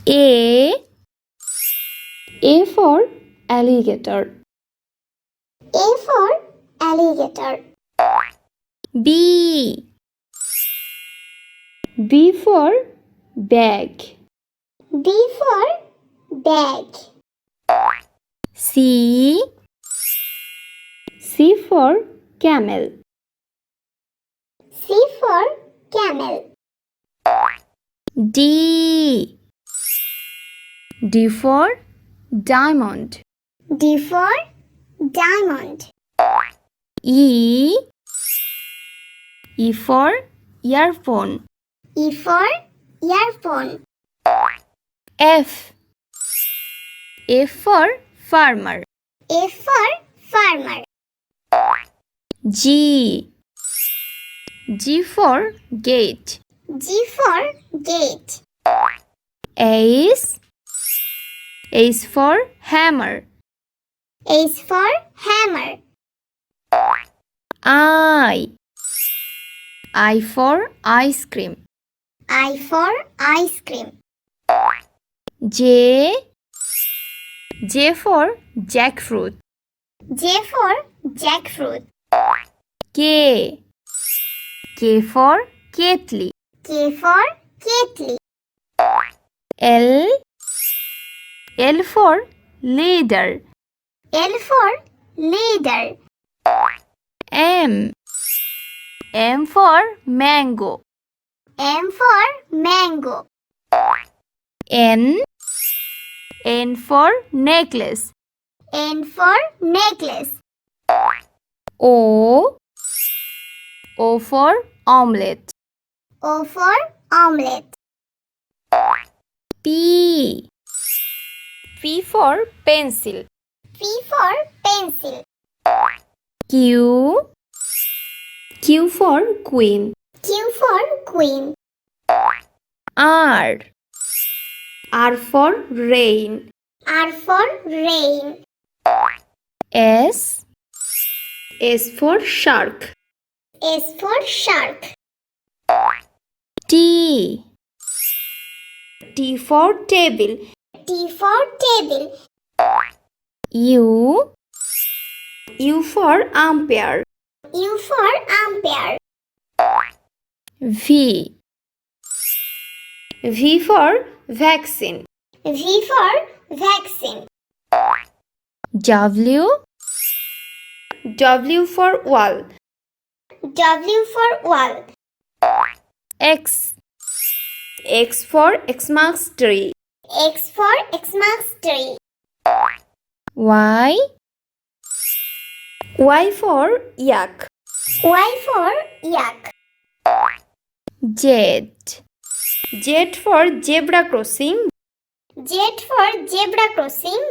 A for alligator. A for alligator. B for bag. B for bag. C for camel. C for camel. D for diamond. D for diamond. E for earphone. E for earphone. F for farmer. F for farmer. G for gate. G for gate. H for hammer. H for hammer. I for ice cream. I for ice cream. J for jackfruit. J for jackfruit. K for kettle. K for kettle. L for leader. L for leader. M for mango. M for mango. N for necklace. N for necklace. O for omelette. O for omelette. P for pencil. P for pencil. Q for queen. Q for queen. R for rain. R for rain. S for shark. S for shark. T for table. T for table. U for umpire. U for umpire. V for vaccine. V for vaccine. W for wall. W for wall. X for Xmas tree. X for Xmas tree. Y for yak. Y for yak. Z for zebra crossing. Z for zebra crossing.